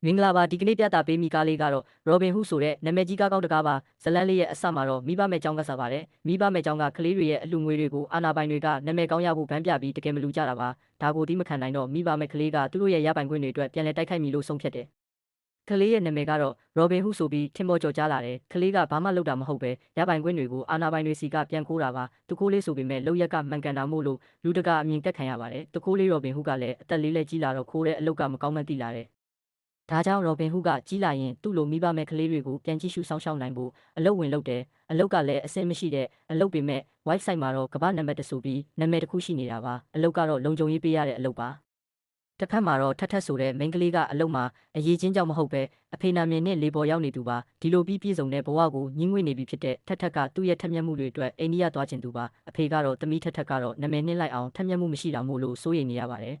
မင်္ဂလာပါဒီကနေ့ပြတာပေးမိကားလေးကတော့ Robin Hood ဆိုတဲ့နာမည်ကြီးကားကောင်းတစ်ကားပါဇလန်းလေးရဲ့အစမှာတော့မိဘမဲ့ကျောင်းကစားပါတယ်မိဘမဲ့ကျောင်းကကလေးတွေရဲ့အလှငွေတွေကိုအာနာပိုင်တွေကနာမည်ကောင်းရဖို့ဗန်းပြပြီးတကယ်မလူကြတာပါဒါကိုဒီမခံနိုင်တော့မိဘမဲ့ကလေးကသူတို့ရဲ့ရပိုင်ခွင့်တွေအတွက်ပြန်လည်တိုက်ခိုက်မိလို့ဆုံးဖြတ်တယ်ကလေးရဲ့နာမည်ကတော့ Robin Hood ဆိုပြီးထင်ပေါ်ကျော်ကြားလာတယ်ကလေးကဘာမှလုပ်တာမဟုတ်ပဲရပိုင်ခွင့်တွေကိုအာနာပိုင်တွေစီကပြန်ခိုးတာပါတကိုးလေးဆိုပေမဲ့လောက်ရက်ကမှန်ကန်တာမို့လို့လူတကအမြင်တက်ခံရပါတယ်တကိုးလေး Robin Hood ကလည်းအသက်လေးလဲကြီးလာတော့ခိုးတဲ့အလုပ်ကမကောင်းမှန်းသိလာတယ်ဒါကြောင့် Robin Hood ကကြီးလာရင်သူ့လိုမိဘမဲ့ကလေးတွေကိုပြန်ကြည့်ရှုစောင့်ရှောက်နိုင်ဖို့အလုပ်ဝင်လုပ်တယ်အလုပ်ကလည်းအဆင်မရှိတဲ့အလုပ်ပေမဲ့ white site မှာတော့ကမ္ဘာနံပါတ်1ဆိုပြီးနာမည်တစ်ခုရှိနေတာပါအလုပ်ကတော့လုံခြုံရေးပေးရတဲ့အလုပ်ပါတစ်ဖက်မှာတော့ထက်ဆိုတဲ့မိန်းကလေးကအလုပ်မှာအရေးချင်းကြောင့်မဟုတ်ပဲအဖေနာမည်နဲ့လေပေါ်ရောက်နေသူပါဒီလိုပြီးပြည့်စုံတဲ့ဘဝကိုညှင်းငွေ့နေပြီဖြစ်တဲ့ထက်ကသူ့ရဲ့ထက်မြက်မှုတွေအတွက်အိန္ဒိယသွားခြင်းသူပါအဖေကတော့သမီးထက်ကတော့နာမည်နှင်းလိုက်အောင်ထက်မြက်မှုမရှိတာမို့လို့စိုးရိမ်နေရပါတယ်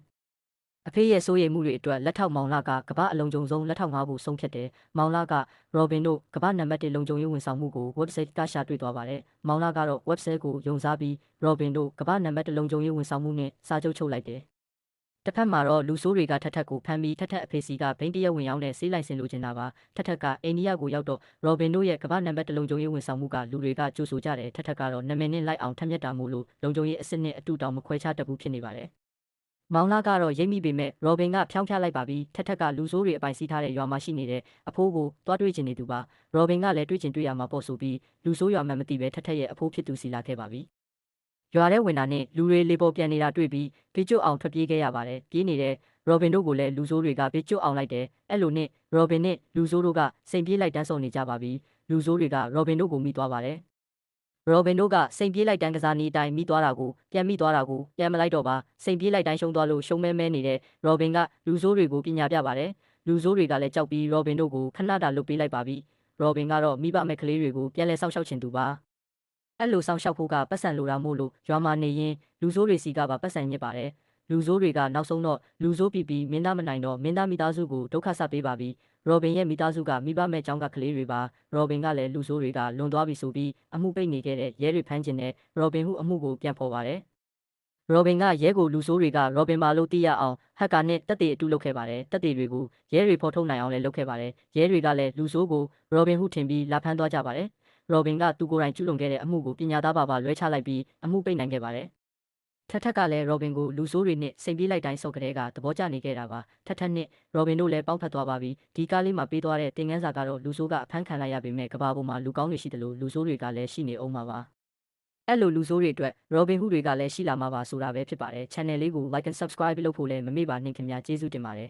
အဖေရဲ့စိုးရိမ်မှုတွေအတွက်လက်ထောက်မောင်လာကကမ္ဘာအလုံးစုံဆုံးလက်ထောက်ငါးဖို့ဆုံးဖြတ်တယ်။မောင်လာက Robin တို့ကမ္ဘာနံပါတ်1လုံခြုံရေးဝန်ဆောင်မှုကို website ကရှာတွေ့သွားပါတယ်။မောင်လာကတော့ website ကိုယုံစားပြီး Robin တို့ကမ္ဘာနံပါတ်1လုံခြုံရေးဝန်ဆောင်မှုနဲ့စာချုပ်ချုပ်လိုက်တယ်။တစ်ဖက်မှာတော့လူဆိုးတွေကထက်ကိုဖမ်းပြီးထက်အဖေစီကဘိန်းတရက်ဝင်ရောက်တဲ့ဆေးလိုက်စင်လိုချင်တာပါထက်ကအိန္ဒိယကိုရောက်တော့ Robin တို့ရဲ့ကမ္ဘာနံပါတ်1လုံခြုံရေးဝန်ဆောင်မှုကလူတွေကကြိုးဆိုကြတယ်ထက်ကတော့နာမည်နဲ့လိုက်အောင်ထက်မြက်တာမို့လို့လုံခြုံရေးအစစ်နဲ့အတူတောင်မခွဲခြားတတ်ဘူးဖြစ်နေပါတယ်မောင်လာကတော့ရိပ်မိပေမဲ့ Robin ကဖြောင်းဖျလိုက်ပါပြီထက်ကလူဆိုးတွေအပိုင်စီးထားတဲ့ရွာမှာရှိနေတဲ့အဖိုးကိုတွားတွေ့ချင်နေသူပါ Robin ကလည်းတွေ့ချင်တွေ့ရမှာပေါ့ဆိုပြီးလူဆိုးရွာမှမသိပဲထက်ရဲ့အဖိုးဖြစ်သူစီလာခဲ့ပါပြီရွာထဲဝင်တာနဲ့လူတွေလေပေါ်ပြန်နေတာတွေ့ပြီးဘေးကျွတ်အောင်ထွက်ပြေးခဲ့ရပါတယ်ပြေးနေတဲ့ Robin တို့ကိုလည်းလူဆိုးတွေကဘေးကျွတ်အောင်လိုက်တယ်အဲ့လိုနဲ့ Robin နဲ့လူဆိုးတို့ကစိန်ပြေးလိုက်တန်းဆုံနေကြပါပြီလူဆိုးတွေက Robin တို့ကိုမိသွားပါတယ်Robin တို့ကစိန်ပြေးလိုက်တန်းကစားနည်းအတိုင်းမိသွားတာကိုပြန်မိသွားတာကိုပြန်မလိုက်တော့ပါစိန်ပြေးလိုက်တိုင်းရှုံးသွားလို့ရှုံးမဲနေတဲ့ Robin ကလူဆိုးတွေကိုပညာပြပါတယ်လူဆိုးတွေကလည်းကြောက်ပြီး Robin တို့ကိုခဏတာလွတ်ပေးလိုက်ပါပြီ Robin ကတော့မိဘမဲ့ကလေးတွေကိုပြန်လဲစောင့်ရှောက်ချင်သူပါအဲ့လိုစောင့်ရှောက်ဖို့ကပတ်စံလိုတာမို့လို့ရွာမှာနေရင်လူဆိုးတွေစီကပါပတ်စံညစ်ပါတယ်လူဆိုးတွေကနောက်ဆုံးတော့လူဆိုးပြီးမင်းသားမနိုင်တော့မင်းသားမိသားစုကိုဒုက္ခဆက်ပေးပါပြီRobin ရဲ့မိသားစုကမိဘမဲ့ကျောင်းကကလေးတွေပါ Robin ကလည်းလူဆိုးတွေကလွန်သွားပြီဆိုပြီးအမှုပိတ်နေခဲ့တဲ့ရဲတွေဖမ်းကျင်တဲ့ Robin Hood အမှုကိုပြန်ဖော်ပါတယ်Robin ကရဲကိုလူဆိုးတွေက Robin ပါလို့သိရအောင်ဟက်ကာနဲ့တက်တေအတူလုပ်ခဲ့ပါတယ်တက်တေတွေကိုရဲတွေဖော်ထုတ်နိုင်အောင်လည်းလုပ်ခဲ့ပါတယ်ရဲတွေကလည်းလူဆိုးကို Robin Hood ထင်ပြီးလာဖမ်းသွားကြပါတယ်Robin ကသူကိုယ်တိုင်ကျူးလွန်ခဲ့တဲ့အမှုကိုပညာသားပါလွှဲချလိုက်ပြီးအမှုပိတ်နိုင်ခဲ့ပါတယ်ထက်ကလည်း Robin ကိုလူဆိုးတွေနဲ့စိန်ပြေးလိုက်တိုင်းစော့ကလေးကသဘောကျနေခဲ့တာပါထက်နဲ့ Robin တို့လည်းပေါင်းဖက်သွားပါပြီဒီကားလေးမှာပေးသွားတဲ့တင်ငန်းစာကတော့လူဆိုးကအဖမ်းခံလိုက်ရပေမဲ့ကဘာပေါ်မှာလူကောင်းတွေရှိတယ်လို့လူဆိုးတွေကလည်းရှိနေအောင်ပါအဲ့လိုလူဆိုးတွေအတွက် Robin Hood တွေကလည်းရှိလာမှာပါဆိုတာပဲဖြစ်ပါတယ် channel လေးကို like and subscribe လုပ်ဖို့လည်းမမေ့ပါနဲ့ခင်ဗျာကျေးဇူးတင်ပါတယ်